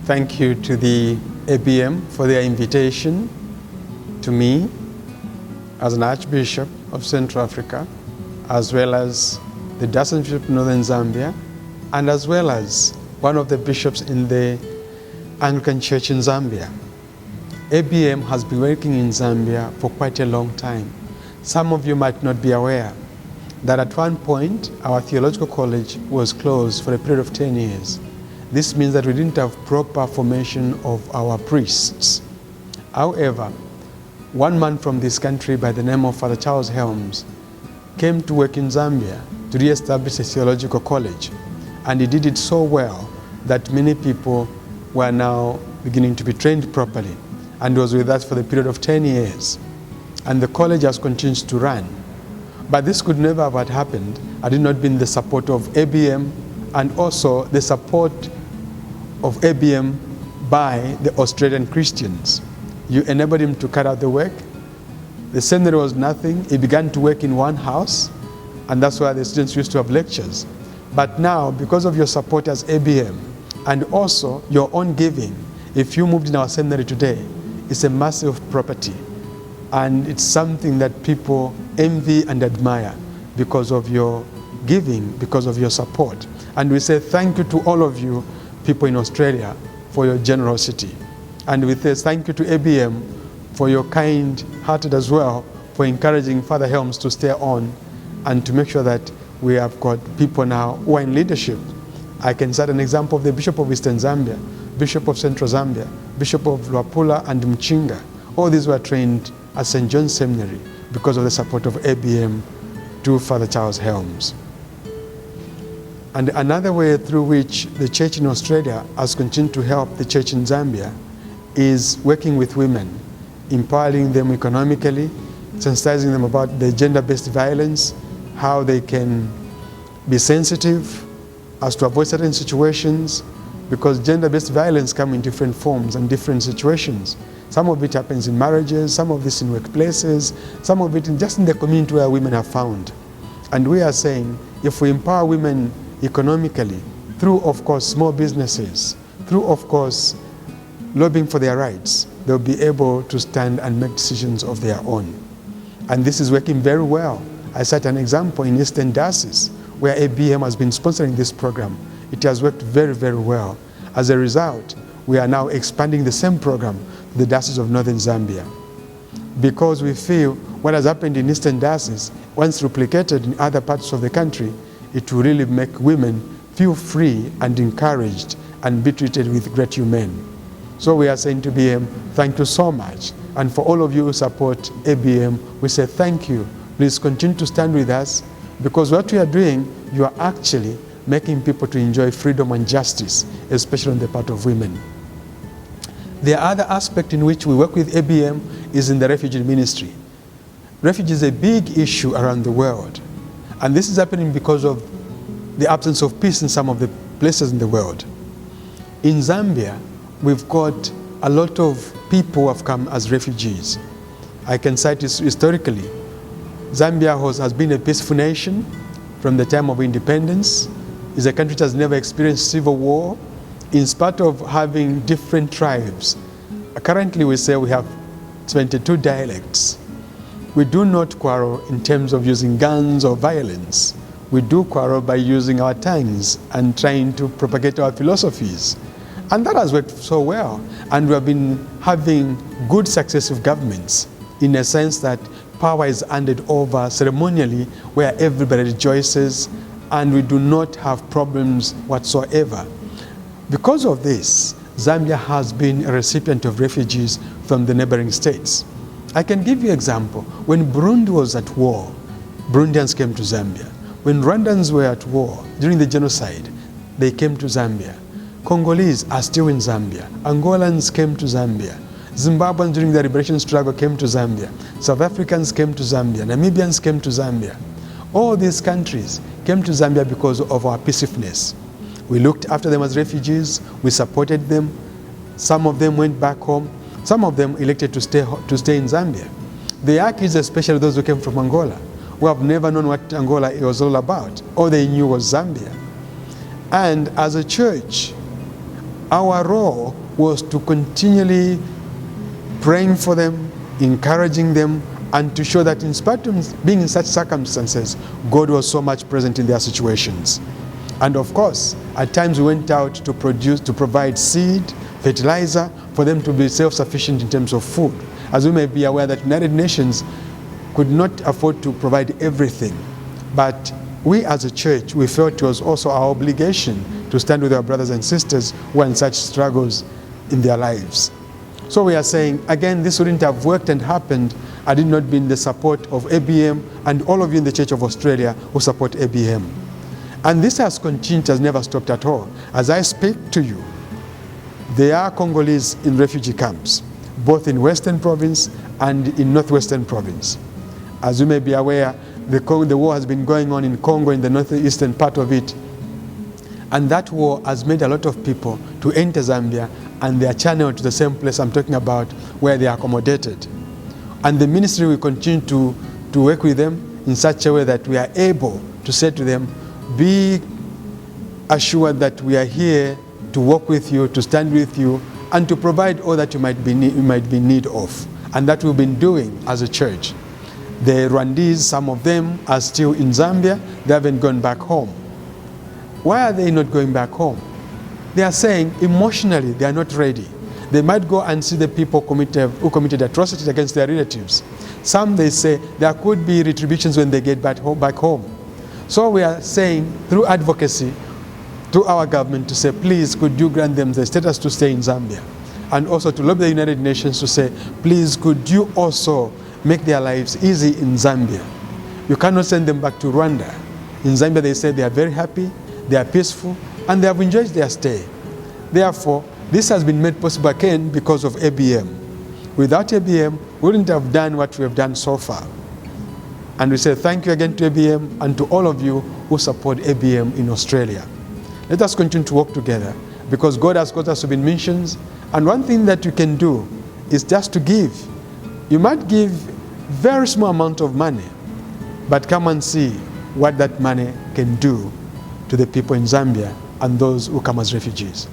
Thank you to the ABM for their invitation to me as an Archbishop of Central Africa, as well as the Diocese Bishop of Northern Zambia, and as well as one of the bishops in the Anglican Church in Zambia. ABM has been working in Zambia for quite a long time. Some of you might not be aware that at one point our theological college was closed for a period of 10 years. This means that we didn't have proper formation of our priests. However, one man from this country by the name of Father Charles Helms came to work in Zambia to re-establish a theological college, and he did it so well that many people were now beginning to be trained properly, and was with us for the period of 10 years. And the college has continued to run. But this could never have had happened had it not been the support of ABM and also the support of ABM by the Australian Christians. You enabled him to carry out the work. The seminary was nothing. He began to work in one house, and that's why the students used to have lectures. But now, because of your support as ABM and also your own giving, if you moved in our seminary today, it's a massive property. And it's something that people envy and admire because of your giving, because of your support. And we say thank you to all of you people in Australia for your generosity. And we say thank you to ABM for your kind-hearted as well, for encouraging Father Helms to stay on and to make sure that we have got people now who are in leadership. I can cite an example of the Bishop of Eastern Zambia, Bishop of Central Zambia, Bishop of Luapula and Mchinga. All these were trained at St. John's Seminary because of the support of ABM to Father Charles Helms. And another way through which the church in Australia has continued to help the church in Zambia is working with women, empowering them economically, sensitizing them about the gender-based violence, how they can be sensitive as to avoid certain situations, because gender-based violence comes in different forms and different situations. Some of it happens in marriages, some of this in workplaces, some of it just in the community where women are found. And we are saying, if we empower women economically, through, of course, small businesses, through, of course, lobbying for their rights, they'll be able to stand and make decisions of their own. And this is working very well. I cite an example in Eastern Diocese, where ABM has been sponsoring this program. It has worked very, very well. As a result, we are now expanding the same program to the Diocese of Northern Zambia, because we feel what has happened in Eastern Diocese, once replicated in other parts of the country, it will really make women feel free and encouraged and be treated with great humane. So we are saying to ABM, thank you so much. And for all of you who support ABM, we say thank you. Please continue to stand with us, because what we are doing, you are actually making people to enjoy freedom and justice, especially on the part of women. The other aspect in which we work with ABM is in the refugee ministry. Refugee is a big issue around the world. And this is happening because of the absence of peace in some of the places in the world. In Zambia, we've got a lot of people who have come as refugees. I can cite this historically. Zambia has been a peaceful nation from the time of independence. It's a country that has never experienced civil war, in spite of having different tribes. Currently, we say we have 22 dialects. We do not quarrel in terms of using guns or violence. We do quarrel by using our tongues and trying to propagate our philosophies. And that has worked so well. And we have been having good successive governments, in a sense that power is handed over ceremonially, where everybody rejoices, and we do not have problems whatsoever. Because of this, Zambia has been a recipient of refugees from the neighboring states. I can give you an example. When Burundi was at war, Burundians came to Zambia. When Rwandans were at war during the genocide, they came to Zambia. Congolese are still in Zambia. Angolans came to Zambia. Zimbabweans during the liberation struggle came to Zambia. South Africans came to Zambia. Namibians came to Zambia. All these countries came to Zambia because of our peacefulness. We looked after them as refugees. We supported them. Some of them went back home. Some of them elected to stay in Zambia. The Yakis, especially those who came from Angola, who have never known what Angola was all about. All they knew was Zambia. And as a church, our role was to continually praying for them, encouraging them, and to show that in spite of being in such circumstances, God was so much present in their situations. And of course, at times we went out to provide seed, fertilizer, for them to be self-sufficient in terms of food. As we may be aware that United Nations could not afford to provide everything. But we as a church, we felt it was also our obligation to stand with our brothers and sisters who are in such struggles in their lives. So we are saying, again, this wouldn't have worked and happened had it not been the support of ABM and all of you in the Church of Australia who support ABM. And this has continued, has never stopped at all. As I speak to you, there are Congolese in refugee camps, both in Western Province and in Northwestern Province. As you may be aware, the war has been going on in Congo, in the northeastern part of it. And that war has made a lot of people to enter Zambia, and they are channeled to the same place I'm talking about, where they are accommodated. And the ministry will continue to work with them in such a way that we are able to say to them, be assured that we are here to work with you, to stand with you, and to provide all that you might be in need of. And that we've been doing as a church. The Rwandese, some of them are still in Zambia. They haven't gone back home. Why are they not going back home? They are saying emotionally they are not ready. They might go and see the people who committed atrocities against their relatives. Some, they say, there could be retributions when they get back home. So we are saying, through advocacy, to our government to say, please, could you grant them the status to stay in Zambia? And also to lobby the United Nations to say, please, could you also make their lives easy in Zambia? You cannot send them back to Rwanda. In Zambia, they say they are very happy, they are peaceful, and they have enjoyed their stay. Therefore, this has been made possible again because of ABM. Without ABM, we wouldn't have done what we have done so far. And we say thank you again to ABM and to all of you who support ABM in Australia. Let us continue to work together because God has got us to be in missions. And one thing that you can do is just to give. You might give very small amount of money, but come and see what that money can do to the people in Zambia and those who come as refugees.